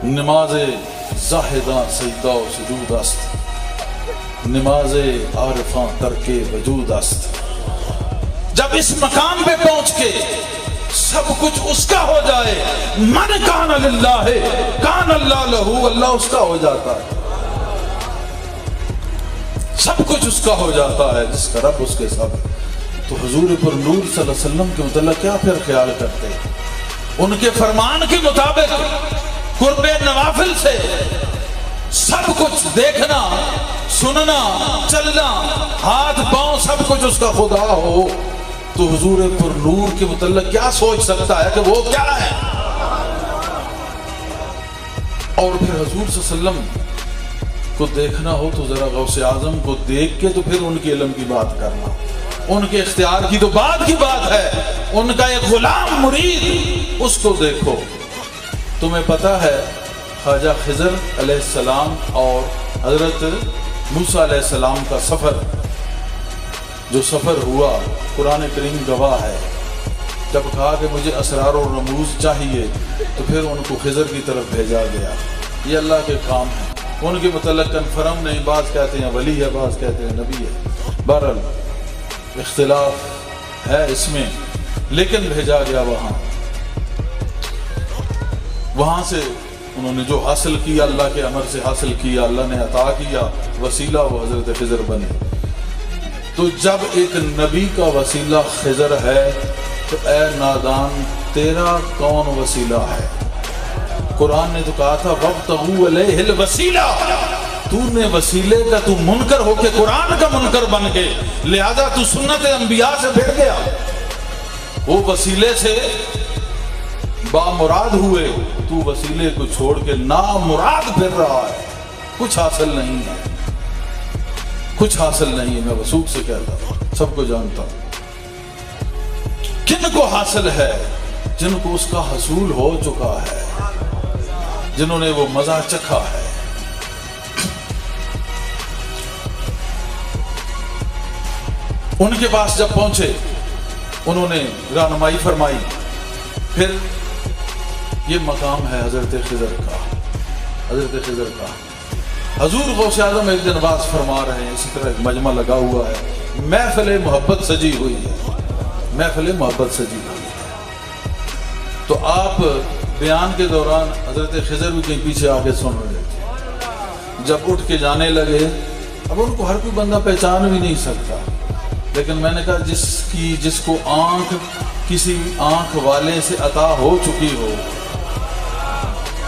نماز زاہداں سجدہ و سجود است، نماز عارفاں ترک وجود است۔ جب اس مقام پہ پہنچ کے سب کچھ اس کا ہو جائے، من کان للہ کان اللہ لہو، اللہ اس کا ہو جاتا ہے، سب کچھ اس کا ہو جاتا ہے، جس کا رب اس کے سب۔ تو حضور پر نور صلی اللہ علیہ وسلم کے متعلق کیا پھر خیال کرتے؟ ان کے فرمان کے مطابق قرب نوافل سے سب کچھ دیکھنا، سننا، چلنا، ہاتھ پاؤں سب کچھ اس کا خدا ہو، تو حضور پر نور کے متعلق کیا سوچ سکتا ہے کہ وہ کیا ہے؟ اور پھر حضور صلی اللہ علیہ وسلم کو دیکھنا ہو تو ذرا غوث اعظم کو دیکھ کے تو پھر ان کے علم کی بات کرنا، ان کے اختیار کی تو بعد کی بات ہے، ان کا ایک غلام مرید اس کو دیکھو۔ تمہیں پتا ہے خواجہ خضر علیہ السلام اور حضرت موسیٰ علیہ السلام کا سفر، جو سفر ہوا قرآن کریم گواہ ہے، جب کہا کہ مجھے اسرار و رموز چاہیے تو پھر ان کو خضر کی طرف بھیجا گیا۔ یہ اللہ کے کام ہے، ان کے متعلق کنفرم نہیں، بعض کہتے ہیں ولی ہے، بعض کہتے ہیں نبی ہے، بہرحال اختلاف ہے اس میں، لیکن بھیجا گیا وہاں سے انہوں نے جو حاصل کیا اللہ کے امر سے حاصل کیا، اللہ نے عطا کیا، وسیلہ وہ حضرت خضر بنے۔ تو جب ایک نبی کا وسیلہ خضر ہے تو اے نادان تیرا کون وسیلہ ہے؟ قرآن نے تو کہا تھا وَابْتَغُوا عَلَيْهِ الْوَسِيلَةَ، تو نے وسیلے کا تو منکر ہو کے قرآن کا منکر بن کے، لہذا تو سنت انبیاء سے پھر گیا، وہ وسیلے سے بامراد ہوئے، تو وسیلے کو چھوڑ کے نامراد پھر رہا ہے، کچھ حاصل نہیں ہے، کچھ حاصل نہیں ہے۔ میں وثوق سے کہتا ہوں، سب کو جانتا ہوں، کن کو حاصل ہے؟ جن کو اس کا حصول ہو چکا ہے، جنہوں نے وہ مزہ چکھا ہے۔ ان کے پاس جب پہنچے انہوں نے رہنمائی فرمائی، پھر یہ مقام ہے حضرت خضر کا، حضرت خضر کا۔ حضور غوث اعظم ایک دن واز فرما رہے ہیں، اسی طرح ایک مجمع لگا ہوا ہے، محفل محبت سجی ہوئی ہے، محفل محبت سجی ہوئی ہے۔ تو آپ بیان کے دوران حضرت خضر بھی کہیں پیچھے آگے سن رہے تھے، جب اٹھ کے جانے لگے، اب ان کو ہر کوئی بندہ پہچان بھی نہیں سکتا، لیکن میں نے کہا جس کو آنکھ کسی آنکھ والے سے عطا ہو چکی ہو،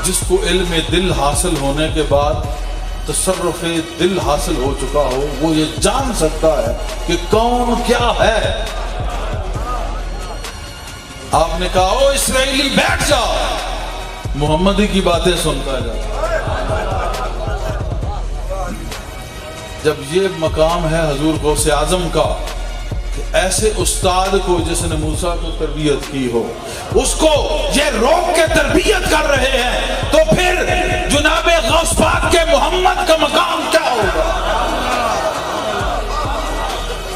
جس کو علم دل حاصل ہونے کے بعد تصرف دل حاصل ہو چکا ہو، وہ یہ جان سکتا ہے کہ کون کیا ہے۔ آپ نے کہا او اسرائیلی بیٹھ جا، محمدی کی باتیں سنتا جا۔ جب یہ مقام ہے حضور غوث اعظم کا کہ ایسے استاد کو جس نے موسیٰ کو تربیت کی ہو، اس کو یہ روک کے تربیت کر رہے ہیں، تو پھر جناب غوث پاک کے محمد کا مقام کیا ہوگا؟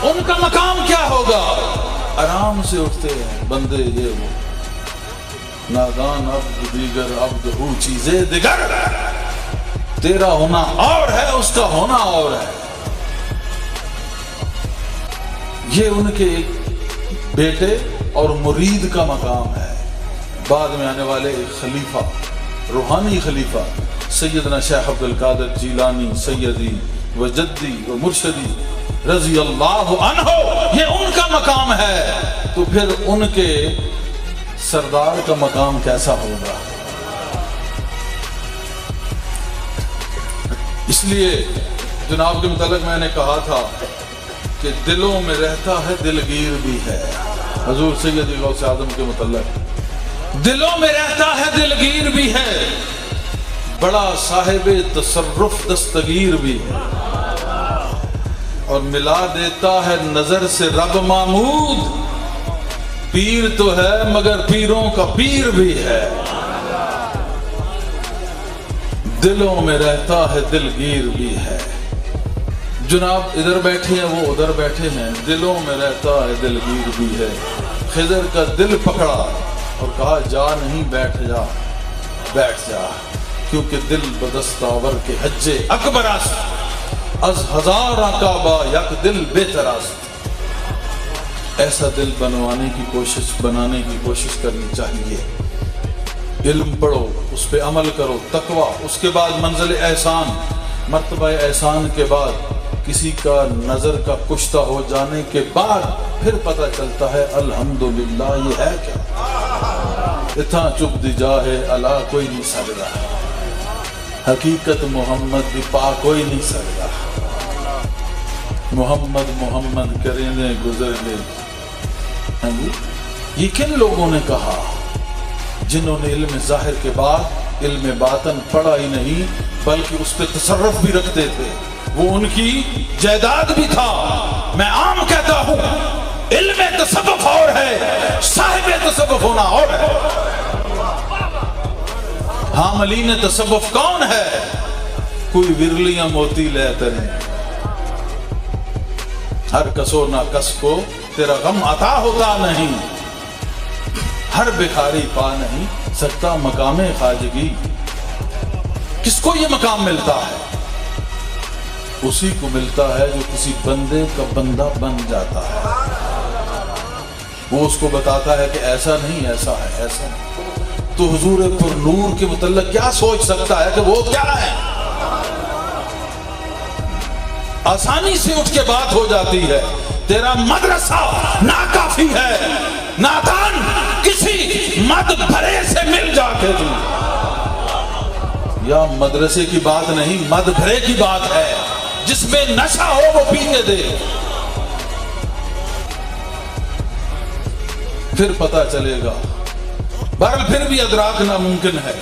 ان کا مقام کیا ہوگا؟ آرام سے اٹھتے ہیں بندے، یہ وہ نادان عبد دیگر عبد ہو چیزیں دیگر، تیرا ہونا اور ہے، اس کا ہونا اور ہے۔ یہ ان کے ایک بیٹے اور مرید کا مقام ہے۔ بعد میں آنے والے ایک خلیفہ، روحانی خلیفہ سیدنا شیخ عبد القادر جیلانی سیدی و جدی و مرشدی رضی اللہ عنہ، یہ ان کا مقام ہے، تو پھر ان کے سردار کا مقام کیسا ہوگا؟ اس لیے جناب کے متعلق میں نے کہا تھا کہ دلوں میں رہتا ہے دلگیر بھی ہے، حضور سیدی غوث اعظم کے متعلق دلوں میں رہتا ہے دلگیر بھی ہے، بڑا صاحب تصرف دستگیر بھی ہے، اور ملا دیتا ہے نظر سے رب محمود، پیر تو ہے مگر پیروں کا پیر بھی ہے، دلوں میں رہتا ہے دلگیر بھی ہے۔ جناب ادھر بیٹھے ہیں، وہ ادھر بیٹھے ہیں، دلوں میں رہتا ہے دلگیر بھی ہے۔ خضر کا دل پکڑا اور کہا جا نہیں، بیٹھ جا، بیٹھ جا۔ کیونکہ دل بدستاور کے حج اکبر است از ہزاراں کعبہ یک دل بہتر است. ایسا دل بنانے کی کوشش کرنی چاہیے. علم پڑھو، اس پہ عمل کرو، تقوی، اس کے بعد منزل احسان. مرتبہ احسان کے بعد کسی کا نظر کا کشتہ ہو جانے کے بعد پھر پتہ چلتا ہے الحمدللہ یہ ہے کیا. اتنا چپ دی جاہے اللہ کوئی نہیں سکتا، حقیقت محمد دی پا کوئی نہیں سکتا. محمد کرینے گزر گئے. یہ کن لوگوں نے کہا جنہوں نے علم ظاہر کے بعد علم باطن پڑھا ہی نہیں بلکہ اس پہ تصرف بھی رکھتے تھے. وہ ان کی جائیداد بھی تھا. میں عام کہتا ہوں علم تصوف اور ہے، صاحب تصوف ہونا اور ہے. حاملین تصوف کون ہے؟ کوئی ورلیاں موتی لیتے ہیں. ہر کسو نہ کس کو تیرا غم عطا ہوتا نہیں، ہر بخاری پا نہیں سکتا مقام خواجگی. کس کو یہ مقام ملتا ہے؟ اسی کو ملتا ہے جو کسی بندے کا بندہ بن جاتا ہے. وہ اس کو بتاتا ہے کہ ایسا نہیں، ایسا ہے، ایسا نہیں. تو حضور پر نور کے متعلق کیا سوچ سکتا ہے کہ وہ کیا ہے؟ آسانی سے اٹھ کے بات ہو جاتی ہے. تیرا مدرسہ ناکافی ہے، نادان کسی مد بھرے سے مل جا کے دی. یا مدرسے کی بات نہیں، مد بھرے کی بات ہے. جس میں نشہ ہو وہ پینے دے، پھر پتہ چلے گا. بہرحال پھر بھی ادراک ناممکن ہے.